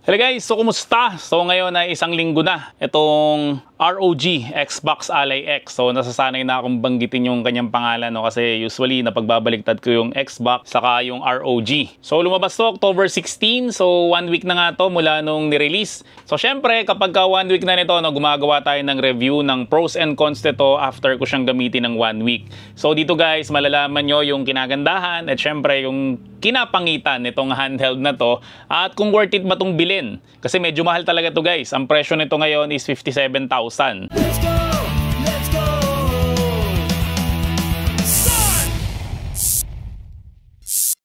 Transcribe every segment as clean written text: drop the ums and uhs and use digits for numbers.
Hello guys, so kumusta? So ngayon ay isang linggo na itong ROG Xbox Ally X. So nasasanay na akong banggitin yung kanyang pangalan, no? Kasi usually napagbabaliktad ko yung Xbox saka yung ROG. So lumabas to October 16. So 1 week na nga to mula nung nirelease. So syempre kapag 1 week na nito, no, gumagawa tayo ng review ng pros and cons nito after ko siyang gamitin ng 1 week. So dito guys, malalaman nyo yung kinagandahan at syempre yung kinapangitan nitong handheld na to at kung worth it ba itong bilhin. Kasi medyo mahal talaga to guys. Ang presyo nito ngayon is 57,000. Let's go! Let's go! Start!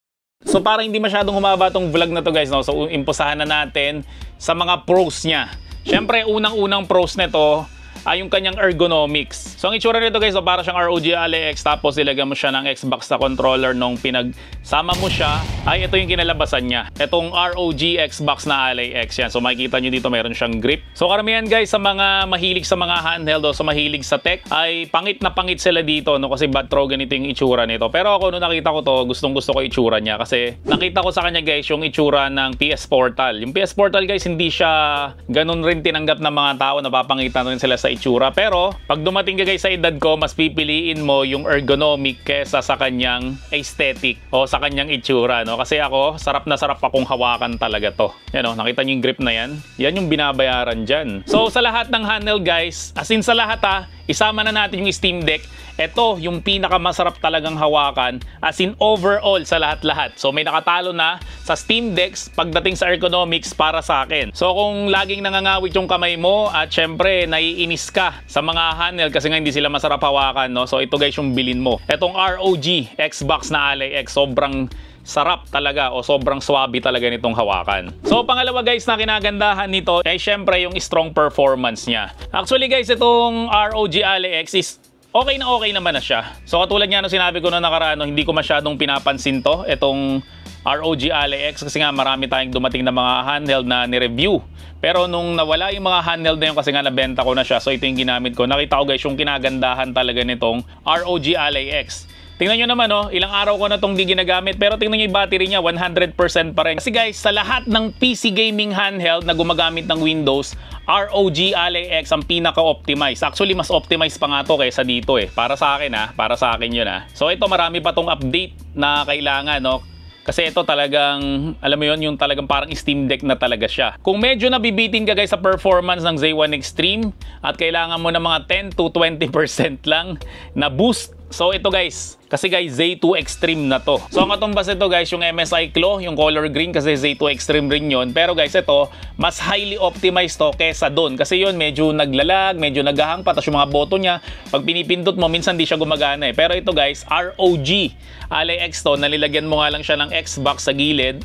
So para hindi masyadong humaba tong vlog na to guys, no? So impusahan na natin sa mga pros niya. Syempre unang-unang pros nito ay yung kanyang ergonomics. So ang itsura nito guys, so para siyang ROG Ally X tapos ilagyan mo siya ng Xbox na controller nung pinagsama mo siya, ay ito yung kinalabasan niya. Itong ROG Xbox na Ally X yan. So makikita nyo dito mayroon siyang grip. So karamihan guys sa mga mahilig sa mga handheld o sa mahilig sa tech ay pangit na pangit sila dito, no? Kasi batrow ganito yung itsura nito. Pero ako nung nakita ko to, gustong gusto ko itsura niya kasi nakita ko sa kanya guys yung itsura ng PS Portal. Yung PS Portal guys, hindi siya ganun rin tinanggap ng mga tao, napapangitan rin sila sa itsura. Pero pag dumating ka guys sa edad ko, mas pipiliin mo yung ergonomic kesa sa kanyang aesthetic o sa kanyang itsura, no? Kasi ako, sarap na sarap akong hawakan talaga to. Yan, no? Nakita niyo yung grip na yan? Yan yung binabayaran dyan. So sa lahat ng handheld guys, as in sa lahat isama na natin yung Steam Deck. Ito yung pinakamasarap talagang hawakan as in overall sa lahat-lahat. So may nakatalo na sa Steam Decks pagdating sa ergonomics para sa akin. So kung laging nangangawit yung kamay mo at syempre naiinis ka sa mga handheld kasi nga hindi sila masarap hawakan, no? So ito guys yung bilin mo. Itong ROG Xbox na Ally X, sobrang sarap talaga o sobrang swabe talaga nitong hawakan. So pangalawa guys na kinagandahan nito ay syempre yung strong performance niya. Actually guys, itong ROG Ally X is okay naman na siya. So katulad nga nung sinabi ko na nakaraan, hindi ko masyadong pinapansin to, itong ROG Ally X, kasi nga marami tayong dumating na mga handheld na ni-review. Pero nung nawala yung mga handheld na yun kasi nga nabenta ko na siya, so ito yung ginamit ko. Nakita ko guys yung kinagandahan talaga nitong ROG Ally X. Tingnan nyo naman, no, ilang araw ko na itong di ginagamit, pero tingnan nyo yung battery niya, 100% pa rin. Kasi guys, sa lahat ng PC gaming handheld na gumagamit ng Windows, ROG Ally X ang pinaka-optimize. Actually, mas optimize pa nga to kaysa dito Para sa akin para sa akin yun So ito, marami pa tong update na kailangan, no. Kasi ito talagang, alam mo yun, yung talagang parang Steam Deck na talaga siya. Kung medyo nabibitin ka guys sa performance ng Z1 Extreme at kailangan mo ng mga 10 to 20% lang na boost, so ito guys, kasi guys Z2 Extreme na to. So ang katumbas ito guys, yung MSI Claw, yung color green, kasi Z2 Extreme rin yun. Pero guys ito, mas highly optimized to kesa doon. Kasi yun, medyo naglalag, medyo naghahang pa, tapos yung mga button niya, pag pinipindot mo, minsan di siya gumagana Pero ito guys, ROG Ally X to, nalilagyan mo nga lang siya ng Xbox sa gilid.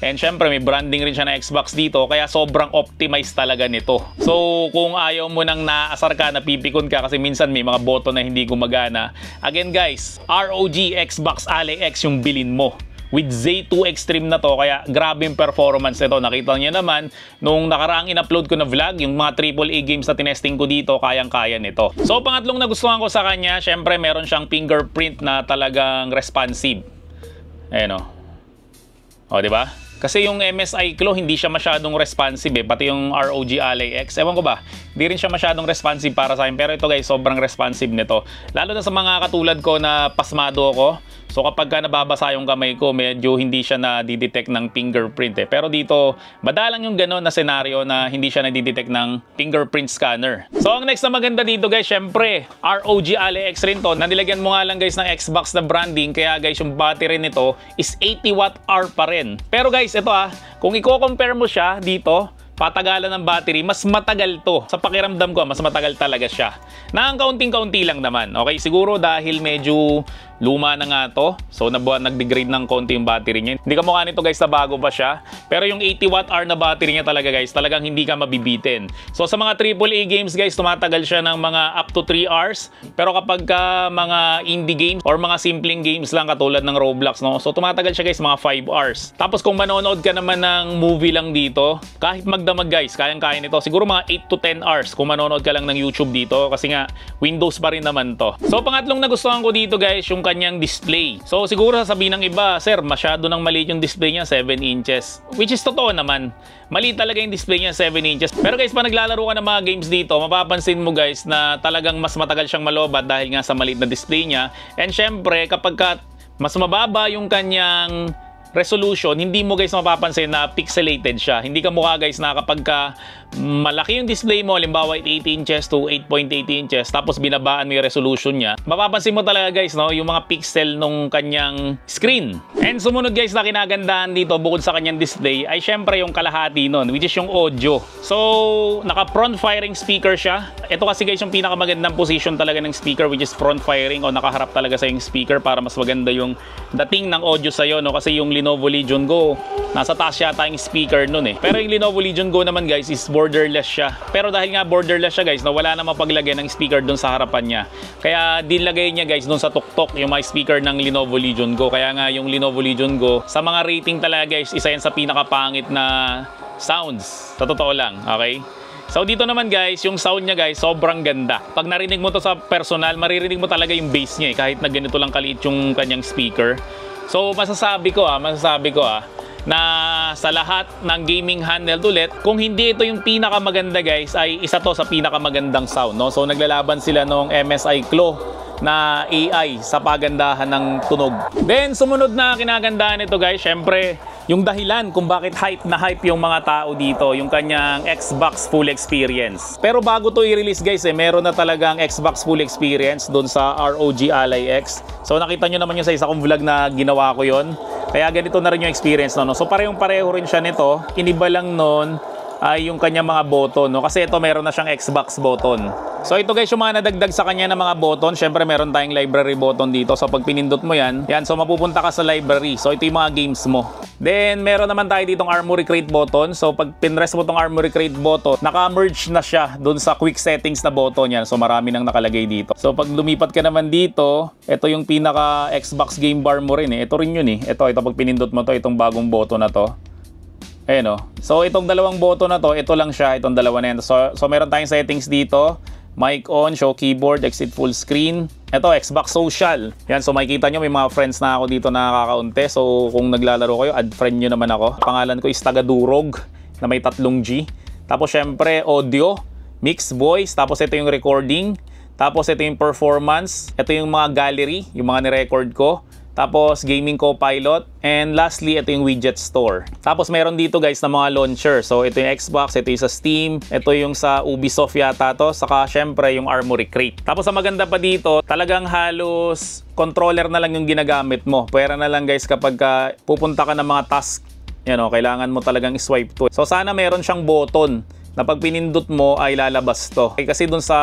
And syempre may branding rin siya na Xbox dito, kaya sobrang optimized talaga nito. So kung ayaw mo nang naasar ka, napipikon ka kasi minsan may mga button na hindi gumagana, again guys, ROG Xbox Ally X yung bilin mo. With Z2 Extreme na to, kaya grabe yung performance nito. Nakita niyo naman, nung nakaraang in-upload ko na vlog, yung mga AAA games na tinesting ko dito, kayang-kaya nito. So pangatlong nagustuhan ko sa kanya, syempre meron siyang fingerprint na talagang responsive. Ayan o, diba? Kasi yung MSI Claw, hindi siya masyadong responsive pati yung ROG Ally X. Ewan ko ba, hindi rin siya masyadong responsive para sa akin. Pero ito guys, sobrang responsive nito. Lalo na sa mga katulad ko na pasmado ako. So kapag ka nababasa yung kamay ko, medyo hindi siya na-detect ng fingerprint Pero dito, madalang yung gano'n na senaryo na hindi siya na-detect ng fingerprint scanner. So ang next na maganda dito guys, syempre, ROG Ally X rin to. Nanilagyan mo nga lang guys ng Xbox na branding, kaya guys yung battery nito is 80 Wh pa rin. Pero guys, ito kung i-compare mo siya dito, patagalan ng battery, mas matagal to. Sa pakiramdam ko, mas matagal talaga siya. Nang kaunting-kaunti lang naman. Okay, siguro dahil medyo luma na nga to. So nag-degrade ng konti yung battery niya. Hindi ka mukha nito guys na bago pa siya. Pero yung 80 Wh na battery niya talaga guys, talagang hindi ka mabibitin. So sa mga AAA games guys, tumatagal siya ng mga up to 3 hours. Pero kapag ka mga indie games or mga simpleng games lang katulad ng Roblox, no? So tumatagal siya guys mga 5 hours. Tapos kung manonood ka naman ng movie lang dito, kahit magdamag guys, kayang-kaya nito. Siguro mga 8 to 10 hours kung manonood ka lang ng YouTube dito kasi nga Windows pa rin naman to. So pangatlong nagustuhan ko dito guys, yung yung kanyang display. So siguro sasabihin ng iba, sir, masyado nang maliit yung display niya, 7 inches. Which is totoo naman. Maliit talaga yung display niya, 7 inches. Pero guys, pag naglalaro ka ng mga games dito, mapapansin mo guys na talagang mas matagal siyang malobat dahil nga sa maliit na display niya. And syempre, kapag mas mababa yung kanyang resolution, hindi mo guys mapapansin na pixelated siya. Hindi ka mukha guys na kapag malaki yung display mo, halimbawa 8 inches to 8.8 inches, tapos binabaan mo yung resolution niya, mapapansin mo talaga guys, no, yung mga pixel nung kanyang screen. And sumunod guys na kinagandahan dito bukod sa kanyang display ay syempre yung kalahati nun, which is yung audio. So, naka front firing speaker siya. Ito kasi guys yung pinakamagandang position talaga ng speaker, which is front firing o nakaharap talaga sa yung speaker para mas maganda yung dating ng audio sa'yo, no? Kasi yung Lenovo Legion Go, nasa taas yata yung speaker nun eh. Pero yung Lenovo Legion Go naman guys is borderless siya. Pero dahil nga borderless siya guys, na wala na mapaglagay ng speaker dun sa harapan niya. Kaya dinlagay niya guys dun sa tuktok yung mga speaker ng Lenovo Legion Go. Kaya nga yung Lenovo Legion Go, sa mga rating talaga guys, isa yan sa pinakapangit na sounds. Sa totoo lang, okay? So dito naman guys, yung sound niya guys, sobrang ganda. Pag narinig mo to sa personal, maririnig mo talaga yung bass niya eh, kahit na ganito lang kaliit yung kanyang speaker. So masasabi ko na sa lahat ng gaming handheld ulit, kung hindi ito yung pinakamaganda guys, ay isa to sa pinakamagandang sound, no? So naglalaban sila nung MSI Claw na AI sa pagandahan ng tunog. Then sumunod na kinagandahan nito guys, syempre yung dahilan kung bakit hype na hype yung mga tao dito, yung kanyang Xbox Full Experience. Pero bago to i-release guys, meron na talagang Xbox Full Experience doon sa ROG Ally X. So nakita nyo naman yung sa isa kong vlog na ginawa ko yon. Kaya ganito na rin yung experience, no? So parehong-pareho rin siya nito. Iniba lang nun ay yung kanyang mga button, no? Kasi ito meron na siyang Xbox button. So ito guys yung mga nadagdag sa kanya ng mga button. Syempre meron tayong library button dito. So pag pinindot mo yan, so mapupunta ka sa library. So ito yung mga games mo. Then meron naman tayo ditong Armoury Crate button. So pag pinress mo tong Armoury Crate button, naka-merge na siya dun sa quick settings na button yan. So marami nang nakalagay dito. So pag lumipat ka naman dito, ito yung pinaka Xbox game bar mo rin eh. Ito rin yun eh. Ito pag pinindot mo to, itong bagong button na to. Ayan o. So itong dalawang button na to, ito lang siya, itong dalawa na yan. So meron tayong settings dito. Mic on, show keyboard, exit full screen. Ito, Xbox Social. Yan, so makikita nyo may mga friends na ako dito na nakakaunti. So kung naglalaro kayo, add friend nyo naman ako. Pangalan ko is Tagadurog na may 3G. Tapos syempre, audio, mix voice, tapos ito yung recording. Tapos ito yung performance. Ito yung mga gallery, yung mga nirecord ko. Tapos gaming co-pilot, and lastly ito yung widget store. Tapos meron dito guys na mga launcher. So ito yung Xbox, ito yung sa Steam, ito yung sa Ubisoft yata to, saka syempre yung Armoury Crate. Tapos ang maganda pa dito, talagang halos controller na lang yung ginagamit mo. Pwera na lang guys kapag pupunta ka ng mga task, kailangan mo talagang i-swipe to. So sana meron siyang button na pag pinindot mo ay lalabas to. Kasi dun sa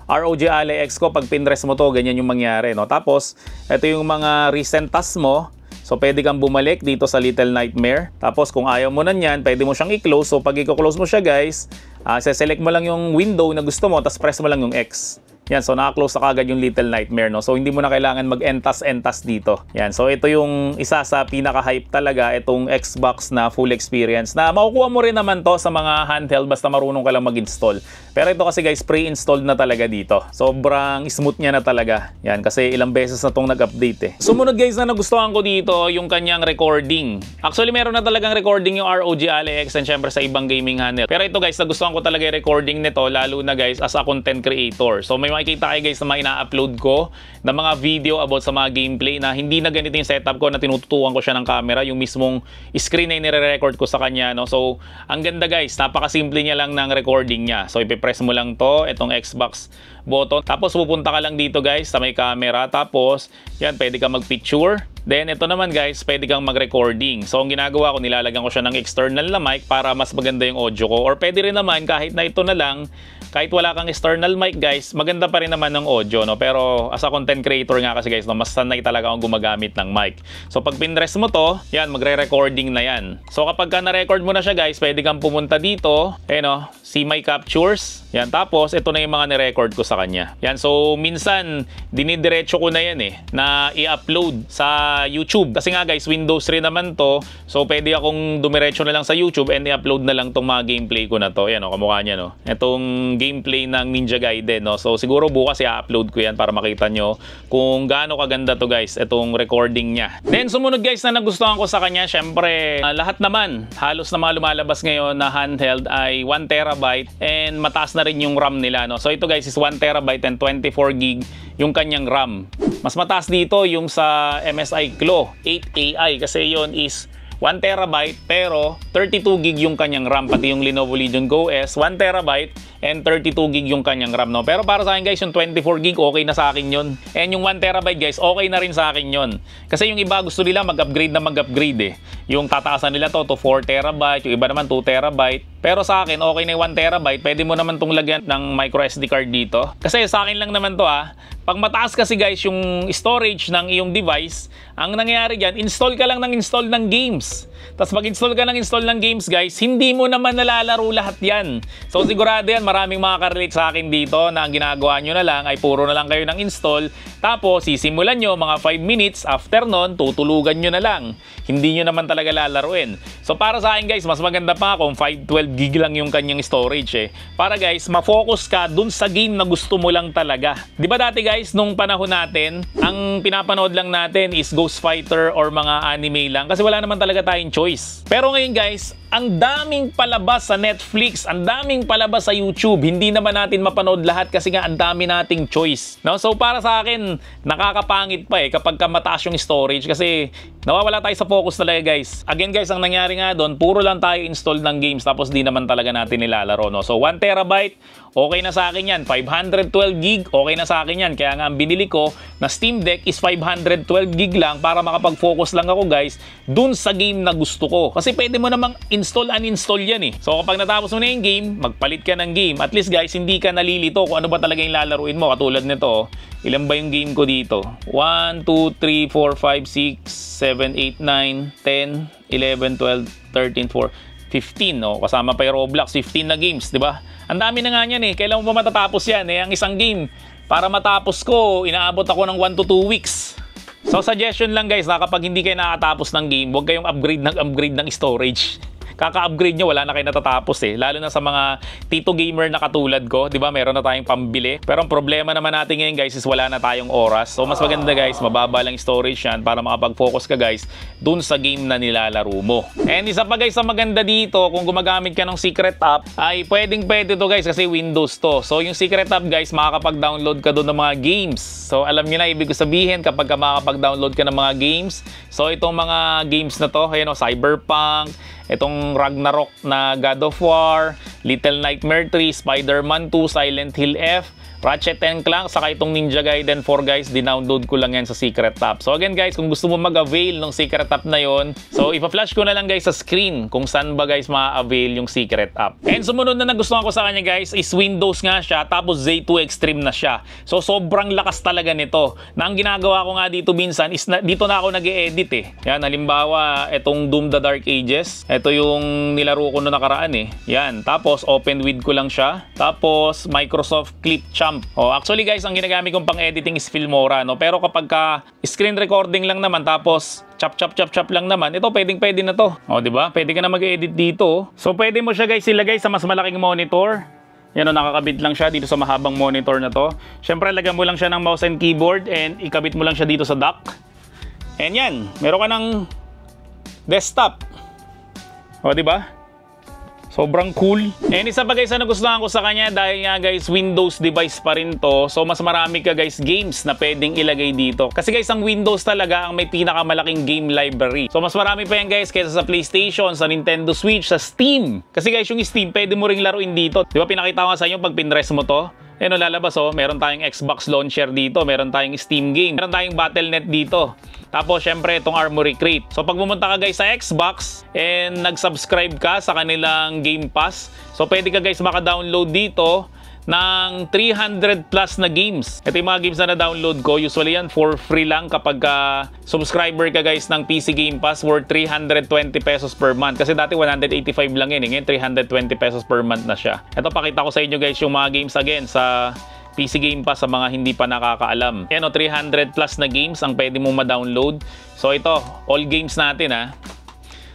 ROG Ally X ko, pag pinress mo to, ganyan yung mangyari, no? Tapos, ito yung mga recent tasks mo. So, pwede kang bumalik dito sa Little Nightmare. Tapos, kung ayaw mo na yan, pwede mo siyang i-close. So, pag i-close mo siya, guys, select mo lang yung window na gusto mo, tapos press mo lang yung X. Yan, so naka-close na kagad yung Little Nightmare, no? So hindi mo na kailangan mag-entas dito. Yan, so ito yung isa sa pinaka-hype talaga, itong Xbox na full experience na makukuha mo rin naman to sa mga handheld basta marunong ka lang mag-install. Pero ito kasi guys, pre-installed na talaga dito. Sobrang smooth niya na talaga. Yan, kasi ilang beses na tong nag-update eh. Sumunod guys na nagustuhan ko dito, yung kanyang recording. Actually, meron na talagang recording yung ROG Ally X and syempre sa ibang gaming handheld. Pero ito guys, nagustuhan ko talaga yung recording nito, lalo na guys as a content creator. So may makikita kayo guys na mga ina-upload ko na mga video about sa mga gameplay na hindi na ganito yung setup ko na tinututukan ko siya ng camera, yung mismong screen na nire-record ko sa kanya, no? So ang ganda guys, napakasimple niya lang ng recording niya. So ipipress mo lang to, itong Xbox button, tapos pupunta ka lang dito guys sa may camera, tapos yan, pwede ka mag-picture. Then ito naman guys, pwede kang mag-recording. So ang ginagawa ko, nilalagyan ko siya ng external na mic para mas maganda yung audio ko. Or pwede rin naman kahit na ito na lang, kahit wala kang external mic guys, maganda pa rin naman ng audio, no? Pero as a content creator nga kasi guys, no, mas sanay talaga akong gumagamit ng mic. So pag pinress mo to, yan, magre-recording na yan. So kapag ka na-record mo na siya guys, pwede kang pumunta dito, no, see my captures. Yan, tapos ito na yung mga ni-record ko sa kanya. Yan, so minsan dinidiretso ko na yan na i-upload sa sa YouTube. Kasi nga guys, Windows rin naman to. So pwede akong dumiretso na lang sa YouTube and i-upload na lang tong mga gameplay ko na to. Ayan o, kamukha niya no. Itong gameplay ng Ninja Gaiden no. So siguro bukas i-upload ko yan para makita nyo kung gaano kaganda to guys, itong recording niya. Then sumunod guys na nagustuhan ko sa kanya, syempre lahat naman, halos na mga lumalabas ngayon na handheld ay 1 terabyte and mataas na rin yung RAM nila no. So ito guys is 1 terabyte and 24 gig yung kanyang RAM. Mas mataas dito yung sa MSI Claw 8AI kasi yon is 1 terabyte pero 32 gig yung kanyang RAM. Pati yung Lenovo Legion Go S 1 terabyte and 32 gig yung kanyang RAM no. Pero para sa akin guys, yung 24 gig okay na sa akin yon. And yung 1 terabyte guys, okay na rin sa akin yon. Kasi yung iba gusto nila mag-upgrade na mag-upgrade eh. Yung tataasan nila to 4 terabyte, yung iba naman 2 terabyte. Pero sa akin, okay na yung 1 terabyte. Pwede mo naman tong lagyan ng micro SD card dito. Kasi sa akin lang naman to pag mataas kasi guys yung storage ng iyong device, ang nangyayari dyan, install ka lang ng install ng games. Tapos mag-install ka ng install ng games guys, hindi mo naman nalalaro lahat yan. So sigurado yan, maraming makaka-relate sa akin dito na ang ginagawa nyo na lang ay puro na lang kayo ng install. Tapos sisimulan nyo mga 5 minutes, after nun, tutulugan nyo na lang. Hindi nyo naman talaga lalaruin. So para sa akin guys, mas maganda pa kung 512 gig lang yung kanyang storage eh. Para guys, ma-focus ka dun sa game na gusto mo lang talaga. Di ba dati guys, nung panahon natin, ang pinapanood lang natin is Ghost Fighter or mga anime lang kasi wala naman talaga tayong choice. Pero ngayon guys, ang daming palabas sa Netflix, ang daming palabas sa YouTube. Hindi naman natin mapanood lahat kasi nga ang dami nating choice. No? So para sa akin, nakakapangit pa kapag mataas yung storage kasi nawawala tayo sa focus talaga guys. Again guys, ang nangyari nga doon, puro lang tayo install ng games tapos di naman talaga natin nilalaro. No? So 1 terabyte, okay na sa akin yan. 512 gig, okay na sa akin yan. Kaya nga ang binili ko na Steam Deck is 512 gig lang para makapag-focus lang ako guys dun sa game na gusto ko. Kasi pwede mo namang install, uninstall yan eh. So kapag natapos mo na yung game, magpalit ka ng game. At least guys, hindi ka nalilito kung ano ba talaga yung lalaruin mo. Katulad nito, ilan ba yung game ko dito? 1, 2, 3, 4, 5, 6, 7, 8, 9, 10, 11, 12, 13, 4, 15, no? Kasama pa yung Roblox, 15 na games, di ba? Ang dami na nga yan eh. Kailan mo pa matatapos yan eh? Ang isang game, para matapos ko, inaabot ako ng 1 to 2 weeks. So suggestion lang guys, na kapag hindi kayo nakatapos ng game, huwag kayong upgrade ng storage. Kaka-upgrade nyo, wala na kayo natatapos eh. Lalo na sa mga tito gamer na katulad ko, di ba? Meron na tayong pambili. Pero ang problema naman natin ngayon guys is wala na tayong oras. So mas maganda guys, mababa lang storage yan para makapag-focus ka guys dun sa game na nilalaro mo. And isa pa guys, ang maganda dito, kung gumagamit ka ng secret app, ay pwede to guys kasi Windows to. So yung secret app guys, makakapag-download ka dun ng mga games. So alam nyo na, ibig ko sabihin kapag makakapag-download ka ng mga games. So itong mga games na to, ayan o, Cyberpunk, itong Ragnarok na God of War, Little Nightmare 3, Spider-Man 2, Silent Hill F, Ratchet & Clank, saka itong Ninja Gaiden 4 guys, dinownload ko lang yan sa Secret App. So again guys, kung gusto mo mag-avail ng Secret App na yon, so ipa-flash ko na lang guys sa screen kung saan ba guys ma-avail yung Secret App. And sumunod na nagustuhan ko sa kanya guys is Windows nga siya, tapos Z2 Extreme na siya. So sobrang lakas talaga nito. Na ang ginagawa ko nga dito minsan is dito na ako nag-e-edit eh. Yan, halimbawa, itong Doom the Dark Ages. Ito yung nilaro ko noong nakaraan eh. Yan, tapos open with ko lang siya. Tapos Microsoft Clipchamp. Oh, actually guys, ang ginagamit kong pang-editing is Filmora, no? Pero kapag screen recording lang naman, tapos chop lang naman, ito pwedeng-pwede na to. Oh, di ba? Pwede ka na mag-edit dito. So pwede mo siya guys ilagay sa mas malaking monitor. Yan o, nakakabit lang siya dito sa mahabang monitor na to. Siyempre, lagyan mo lang siya ng mouse and keyboard and ikabit mo lang siya dito sa dock. And yan, meron ka ng desktop. O, di ba? Sobrang cool. And isa pa guys na nagustuhan ko sa kanya dahil nga guys Windows device pa rin to. So mas marami ka guys games na pwedeng ilagay dito. Kasi guys ang Windows talaga ang may pinakamalaking game library. So mas marami pa yan guys kaysa sa PlayStation, sa Nintendo Switch, sa Steam. Kasi guys yung Steam pwede mo ring laruin dito. Di ba pinakita ko nga sa inyo pag pinress mo to? Ayan o, lalabas o. Meron tayong Xbox launcher dito. Meron tayong Steam game. Meron tayong Battle.net dito. Tapos, syempre, itong Armory Crate. So, pag pumunta ka guys sa Xbox and nag-subscribe ka sa kanilang Game Pass, so, pwede ka guys maka-download dito ng 300 plus na games. Ito yung mga games na na-download ko. Usually yan for free lang kapag subscriber ka guys ng PC Game Pass worth 320 pesos per month. Kasi dati 185 lang yun. Ngayon 320 pesos per month na siya. Ito pakita ko sa inyo guys yung mga games again sa PC Game Pass sa mga hindi pa nakakaalam. Yan o, 300 plus na games ang pwede mong ma-download. So ito, all games natin ha.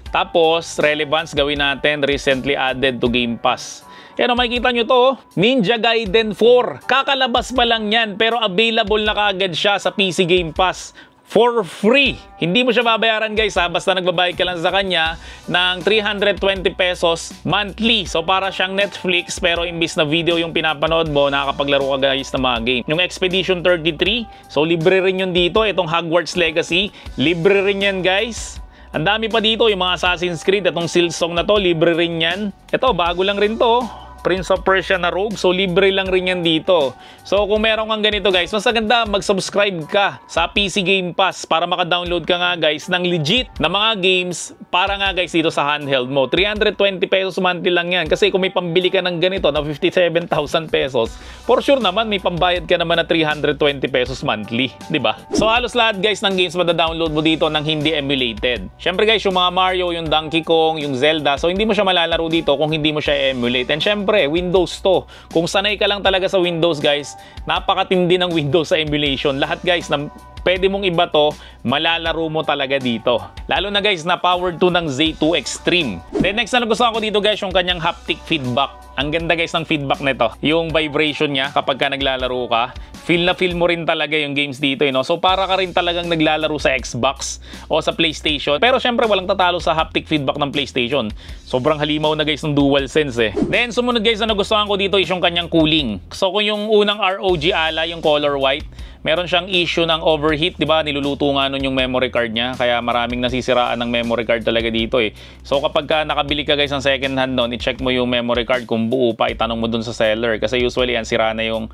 Tapos, relevance gawin natin, recently added to Game Pass. Yan o, makikita nyo to, Ninja Gaiden 4. Kakalabas pa lang yan, pero available na kaagad siya sa PC Game Pass. For free. Hindi mo siya babayaran guys ha, basta nagbabayad ka lang sa kanya ng 320 pesos monthly. So para siyang Netflix pero imbis na video yung pinapanood mo, nakakapaglaro ka guys ng mga game. Yung Expedition 33, so libre rin yun dito. Itong Hogwarts Legacy, libre rin yan guys. Ang dami pa dito, yung mga Assassin's Creed, itong Silksong na to, libre rin yan. Ito, bago lang rin to. Prince of Persia na Rogue. So, libre lang rin yan dito. So, kung meron kang ganito guys, mas maganda mag-subscribe ka sa PC Game Pass para maka-download ka nga guys ng legit na mga games para nga guys dito sa handheld mo. 320 pesos monthly lang yan. Kasi kung may pambili ka ng ganito na 57,000 pesos, for sure naman may pambayad ka naman na 320 pesos monthly. Diba? So, halos lahat guys ng games mada-download mo dito ng hindi emulated. Syempre guys, yung mga Mario, yung Donkey Kong, yung Zelda, so hindi mo siya malalaro dito kung hindi mo siya emulate. And syempre, Windows to. Kung sanay ka lang talaga sa Windows guys, napakatindi ng Windows sa emulation. Lahat guys na pwede mong iba to, malalaro mo talaga dito. Lalo na guys na powered to ng Z2 Extreme. Then next na nagustuhan ko dito guys, yung kanyang haptic feedback. Ang ganda guys ng feedback nito. Yung vibration niya kapag ka naglalaro ka, feel na feel mo rin talaga yung games dito. You know? So para ka rin talagang naglalaro sa Xbox o sa PlayStation. Pero syempre walang tatalo sa haptic feedback ng PlayStation. Sobrang halimaw na guys ng DualSense eh. Then sumunod guys na nagustuhan ko dito is yung kanyang cooling. So kung yung unang ROG Ally, yung color white, meron siyang issue ng overheat, di ba? Niluluto nga nun yung memory card niya, kaya maraming nasisiraan ng memory card talaga dito eh. So kapag ka nakabili ka guys ng second hand nun, i-check mo yung memory card kung buo pa, itanong mo dun sa seller. Kasi usually yan, sira na yung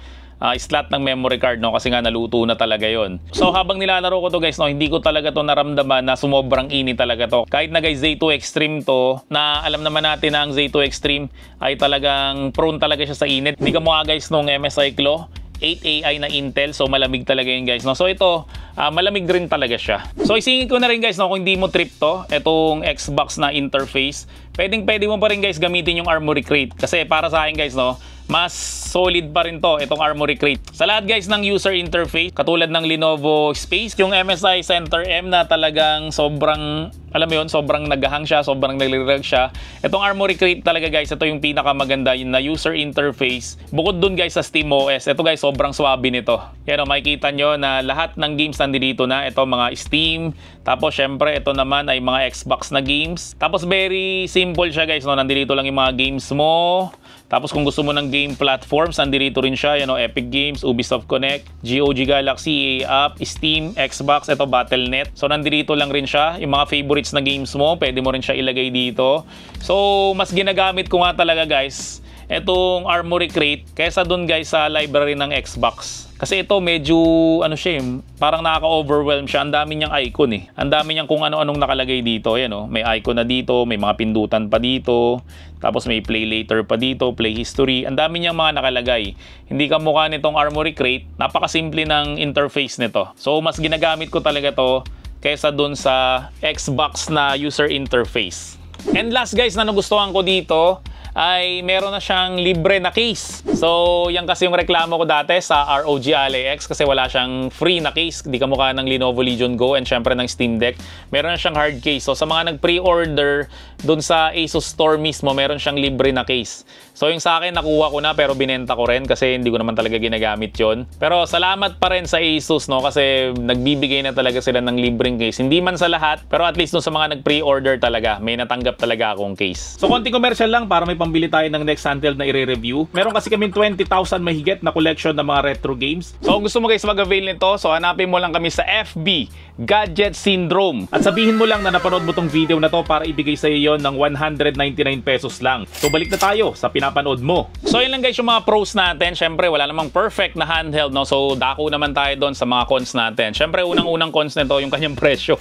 slot ng memory card, no? Kasi nga naluto na talaga yon. So habang nilalaro ko to guys, no, hindi ko talaga to naramdaman na sumobrang init talaga to. Kahit na guys Z2 Extreme to, na alam naman natin na ang Z2 Extreme ay talagang prone talaga siya sa init. Hindi ka mukha guys nung MSI Claw 8AI na Intel, so malamig talaga yun guys, no? So ito, malamig rin talaga siya. So isingin ko na rin guys, no, kung hindi mo trip to, itong Xbox na interface, pwede mo pa rin guys gamitin yung Armoury Crate. Kasi para sa akin guys, no, mas solid pa rin to, itong Armoury Crate. Sa lahat guys ng user interface, katulad ng Lenovo Space, yung MSI Center M na talagang sobrang, alam mo yun, sobrang naghahang siya, sobrang nagrirag siya. Itong Armoury Crate talaga guys, ito yung pinakamaganda yun na user interface. Bukod dun guys sa SteamOS, ito guys sobrang swabe nito. Yan o, makikita nyo na lahat ng games nandito na. Ito mga Steam, tapos syempre ito naman ay mga Xbox na games. Tapos very simple siya guys, no? Nandito lang yung mga games mo. Tapos kung gusto mo ng game platforms, nandito rin siya, you know, Epic Games, Ubisoft Connect, GOG Galaxy, EA App, Steam, Xbox, ito Battle.net. So nandito lang rin siya, yung mga favorites na games mo, pwede mo rin siya ilagay dito. So mas ginagamit ko nga talaga guys, itong Armoury Crate, kaysa dun guys sa library ng Xbox. Kasi ito medyo, ano siya, parang nakaka-overwhelm siya. Ang dami niyang icon eh. Ang dami niyang kung ano-anong nakalagay dito. Ayan oh, may icon na dito, may mga pindutan pa dito. Tapos may play later pa dito, play history. Ang dami niyang mga nakalagay. Hindi ka mukha nitong Armoury Crate. Napakasimple ng interface nito. So mas ginagamit ko talaga to kaysa dun sa Xbox na user interface. And last guys na nagustuhan ko dito, ay meron na siyang libre na case. So, yan kasi yung reklamo ko dati sa ROG Ally X kasi wala siyang free na case. Di kamukha ng Lenovo Legion Go and syempre ng Steam Deck. Meron na siyang hard case. So, sa mga nag-pre-order dun sa Asus Store mismo, meron siyang libre na case. So, yung sa akin, nakuha ko na pero binenta ko rin kasi hindi ko naman talaga ginagamit yon. Pero salamat pa rin sa Asus, no? Kasi nagbibigay na talaga sila ng libreng case. Hindi man sa lahat, pero at least dun sa mga nag-pre-order talaga, may natanggap talaga akong case. So, konting commercial lang para may pambili tayo ng next handheld na i-review. Meron kasi kaming 20,000 mahigit na collection ng mga retro games. So kung gusto mo guys mag-avail nito, so hanapin mo lang kami sa FB Gadget Syndrome at sabihin mo lang na napanood mo tong video na to para ibigay sa iyo ng 199 pesos lang. So balik na tayo sa pinapanood mo. So yun lang guys yung mga pros natin. Syempre wala namang perfect na handheld, no? So dako naman tayo doon sa mga cons natin. Syempre unang-unang cons nito yung kanyang presyo.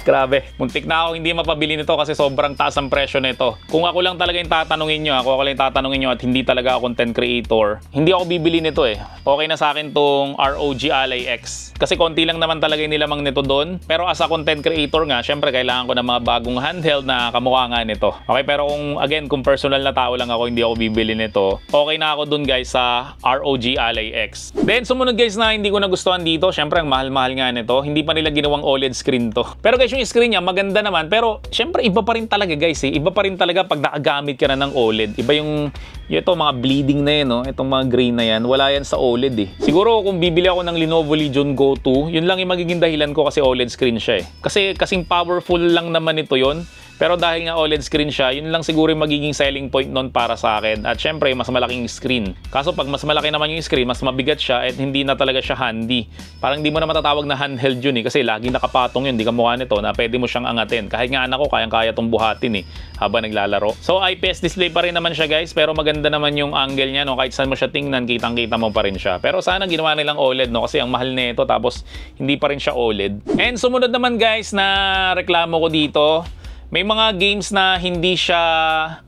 Grabe, muntik na ako hindi mapabili nito kasi sobrang taas ang presyo nito. Kung ako lang talaga yung tatanungin nyo, at hindi talaga ako content creator, hindi ako bibili nito eh. Okay na sa akin tong ROG Ally X. Kasi konti lang naman talaga yung nilamang nito doon. Pero as a content creator nga, syempre kailangan ko ng mga bagong handheld na kamukha nga nito. Okay, pero kung personal na tao lang ako, hindi ako bibili nito. Okay na ako dun guys sa ROG Ally X. Then sumunod guys na hindi ko nagustuhan dito, syempre ang mahal-mahal nga nito. Hindi pa nila ginawang OLED screen to. Pero guys, yung screen niya maganda naman, pero syempre iba pa rin talaga guys eh. Iba pa rin talaga pag nakagamit ka na ng OLED. Iba yung ito mga bleeding na yan, no? Itong mga gray na yan, wala yan sa OLED eh. Siguro kung bibili ako ng Lenovo Legion Go 2, yun lang yung magiging dahilan ko kasi OLED screen siya eh. Kasing powerful lang naman ito yon. Pero dahil nga OLED screen siya, yun lang siguro yung magiging selling point nun para sa akin. At syempre, mas malaking screen. Kaso pag mas malaki naman yung screen, mas mabigat siya at hindi na talaga siya handy. Parang hindi mo na matatawag na handheld yun eh. Kasi lagi nakapatong yun, di ka mukha nito na pwede mo siyang angatin. Kahit nga anak ko, kayang-kaya itong buhatin eh, habang naglalaro. So IPS display pa rin naman siya guys, pero maganda naman yung angle niya, no? Kahit saan mo siya tingnan, kitang-kita mo pa rin siya. Pero sana ginawa nilang OLED, no? Kasi ang mahal nito, tapos hindi pa rin siya OLED. And sumunod naman guys na reklamo ko dito, may mga games na hindi siya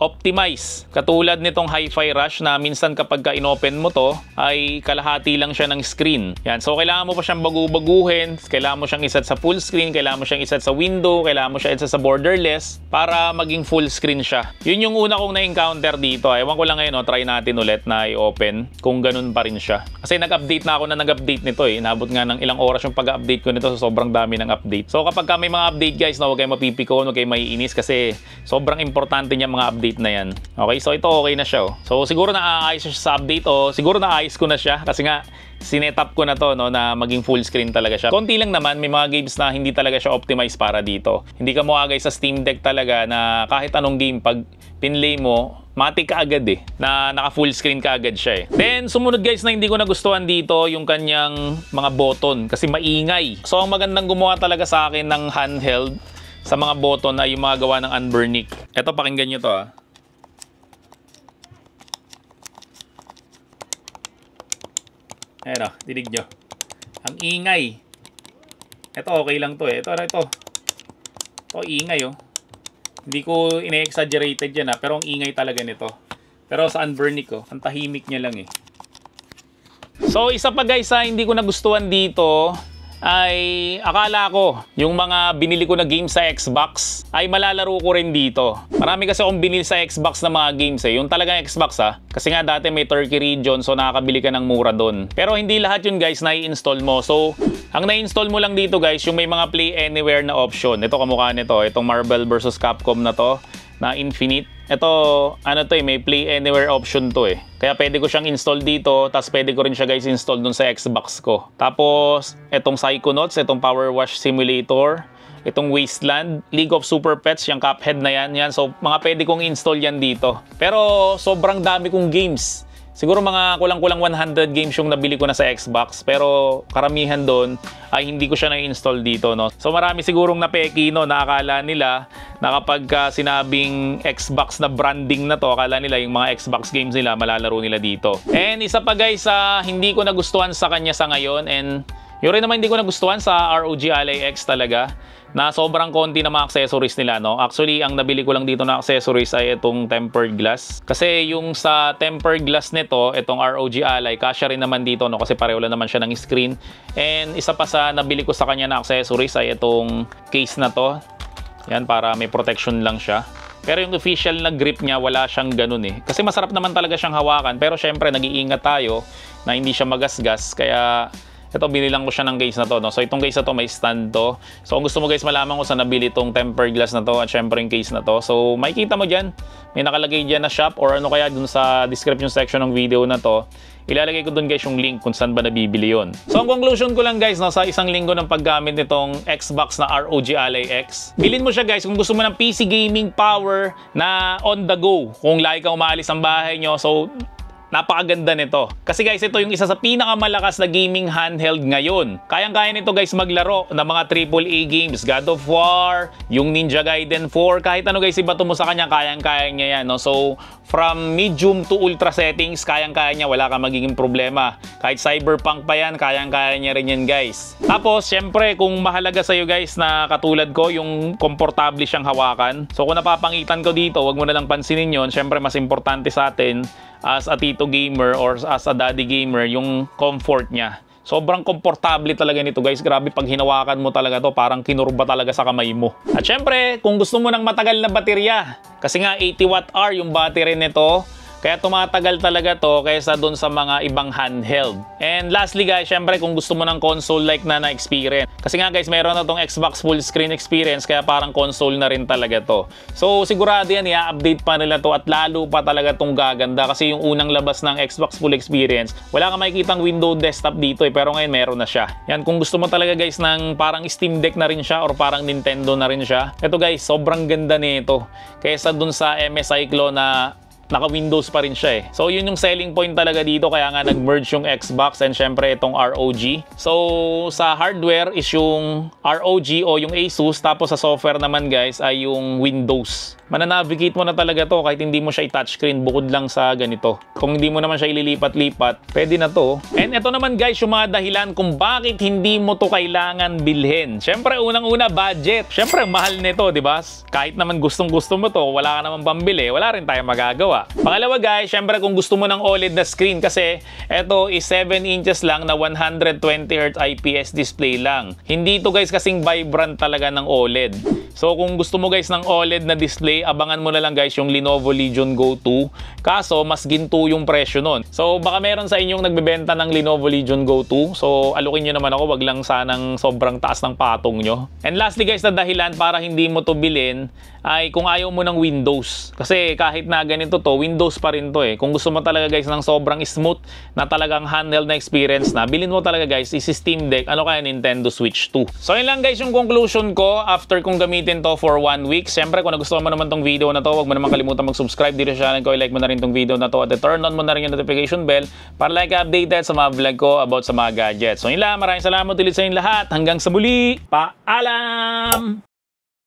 optimize. Katulad nitong Hi-Fi Rush na minsan kapag ka-inopen mo to, ay kalahati lang siya ng screen. Yan. So, kailangan mo pa siyang baguhin, kailangan mo siyang iset sa full screen, kailangan mo siyang iset sa window, kailangan mo siyang iset sa borderless para maging full screen siya. Yun yung una kong na-encounter dito. Ewan ko lang ngayon, try natin ulit na i-open kung ganun pa rin siya. Kasi nag-update na ako na nag-update nito eh. Inabot nga ng ilang oras yung pag-update ko nito, so sobrang dami ng update. So, kapag may mga update guys, huwag kayo mapipikon, huwag kayo maiinis kasi sobrang importante niya mga update na yan. Okay, so ito okay na siya. So siguro naaayos siya sa update o siguro naayos ko na siya kasi nga sinetap ko na to, no, na maging full screen talaga siya. Konti lang naman, may mga games na hindi talaga siya optimized para dito. Hindi ka mukha guys sa Steam Deck talaga na kahit anong game pag pinlay mo, matik ka agad eh, na naka full screen ka agad siya eh. Then sumunod guys na hindi ko nagustuhan dito yung kanyang mga button kasi maingay. So ang magandang gumawa talaga sa akin ng handheld sa mga button ay yung mga gawa ng Anbernic. Ito, pakinggan nyo to ah. Ayan o, dinig nyo. Ang ingay. Ito, okay lang to eh. Ito. Ito, ingay oh. Hindi ko ine-exaggerated yan pero ang ingay talaga nito. Pero sa Anbernic oh, ang tahimik niya lang eh. So, isa pa guys hindi ko nagustuhan dito ay akala ko yung mga binili ko na games sa Xbox ay malalaro ko rin dito. Marami kasi akong binili sa Xbox na mga games eh. Yung talagang Xbox kasi nga dati may Turkey region so nakakabili ka ng mura doon. Pero hindi lahat yun guys na-i-install mo. So ang na-install mo lang dito guys yung may mga play anywhere na option. Ito kamukha nito, itong Marvel vs Capcom na to na Infinite. Ito, may play anywhere option to eh. Kaya pwede ko siyang install dito, tapos pwede ko rin siya guys install dun sa Xbox ko. Tapos, itong Psychonauts, itong Power Wash Simulator, itong Wasteland, League of Super Pets, yung Cuphead na yan. So, mga pwede kong install yan dito. Pero, sobrang dami kong games. Siguro mga kulang-kulang 100 games yung nabili ko na sa Xbox, pero karamihan doon ay hindi ko siya na-install dito, no. So marami sigurong napeki, no, na akala nila na kapag sinabing Xbox na branding na to, akala nila yung mga Xbox games nila malalaro nila dito. And isa pa guys, hindi ko nagustuhan sa kanya sa ngayon, and yun rin naman hindi ko nagustuhan sa ROG Ally X talaga, na sobrang konti na mga accessories nila, no? Actually, ang nabili ko lang dito na accessories ay itong tempered glass. Kasi yung sa tempered glass nito, itong ROG Ally, kasya rin naman dito, no? Kasi pareho lang naman siya ng screen. And isa pa sa nabili ko sa kanya na accessories ay itong case na to. Yan, para may protection lang siya. Pero yung official na grip niya, wala siyang ganun eh. Kasi masarap naman talaga siyang hawakan. Pero syempre, nag-iingat tayo na hindi siya magasgas. Kaya ito, binilang ko siya ng case na to, no? So, itong case na to, may stand to. So, kung gusto mo guys malaman kung saan nabili itong tempered glass na to at syempre yung case na to. So, makikita mo dyan. May nakalagay dyan na shop or ano kaya dun sa description section ng video na to. Ilalagay ko dun guys yung link kung saan ba nabibili yun. So, ang conclusion ko lang guys, no, sa isang linggo ng paggamit nitong Xbox na ROG Ally X, bilhin mo siya guys kung gusto mo ng PC gaming power na on the go. Kung lagi kang umaalis ang bahay nyo, so napakaganda nito. Kasi guys, ito yung isa sa pinakamalakas na gaming handheld ngayon. Kayang-kaya nito guys maglaro ng mga AAA games, God of War, yung Ninja Gaiden 4, kahit ano guys ibato mo sa kanya, kayang-kaya niya yan, no? So, from medium to ultra settings, kayang-kaya niya, wala kang magiging problema. Kahit Cyberpunk pa yan, kayang-kaya niya rin yan guys. Tapos, syempre, kung mahalaga sa'yo guys na katulad ko, yung komportable siyang hawakan. So, kung napapangitan ko dito, wag mo na lang pansinin yon. Syempre, mas importante sa atin as a tito gamer or as a daddy gamer, yung comfort niya. Sobrang komportable talaga nito guys. Grabe, pag hinawakan mo talaga to, parang kinurba talaga sa kamay mo. At syempre, kung gusto mo ng matagal na baterya, kasi nga 80 watt-hour yung battery nito, kaya tumatagal talaga to kaysa dun sa mga ibang handheld. And lastly guys, syempre kung gusto mo ng console-like na experience. Kasi nga guys, mayroon na tong Xbox full screen experience, kaya parang console na rin talaga to. So sigurado yan, i-update pa nila to at lalo pa talaga tong gaganda. Kasi yung unang labas ng Xbox full experience, wala kang makikitang window desktop dito pero ngayon meron na siya. Yan, kung gusto mo talaga guys ng parang Steam Deck na rin siya or parang Nintendo na rin siya. Ito guys, sobrang ganda nito. Kaysa dun sa MSI Cyclo na naka-Windows pa rin siya eh. So yun yung selling point talaga dito, kaya nga nag-merge yung Xbox and syempre itong ROG. So sa hardware is yung ROG o yung Asus, tapos sa software naman guys ay yung Windows. Mananavigate mo na talaga to kahit hindi mo siya i-touchscreen, bukod lang sa ganito. Kung hindi mo naman siya ililipat-lipat, pwede na to. And ito naman guys yung mga dahilan kung bakit hindi mo to kailangan bilhin. Syempre unang-una, budget. Syempre mahal nito, di ba? Kahit naman gustong-gusto mo to, wala ka naman pambili, wala rin tayong magagawa. Pangalawa guys, syempre kung gusto mo ng OLED na screen, kasi ito is 7 inches lang na 120Hz IPS display lang. Hindi to guys kasing vibrant talaga ng OLED. So kung gusto mo guys ng OLED na display, abangan mo na lang guys yung Lenovo Legion Go 2. Kaso mas ginto yung presyo nun. So baka meron sa inyong nagbebenta ng Lenovo Legion Go 2. So alukin nyo naman ako, wag lang sanang sobrang taas ng patong nyo. And lastly guys, na dahilan para hindi mo to bilhin ay kung ayaw mo ng Windows. Kasi kahit na ganito to, Windows pa rin to eh. Kung gusto mo talaga guys ng sobrang smooth na talagang handheld na experience na, bilhin mo talaga guys is Steam Deck, ano kaya Nintendo Switch 2. So yun lang guys yung conclusion ko after kong gamitin to for 1 week. Siyempre kung nagustuhan mo naman tong video na to, huwag mo naman kalimutan mag-subscribe dito sa channel ko, i-like mo na rin tong video na to at turn on mo na rin yung notification bell para like updated sa mga vlog ko about sa mga gadgets. So yun lang, maraming salamat ulit sa inyong lahat. Hanggang sa muli, paalam!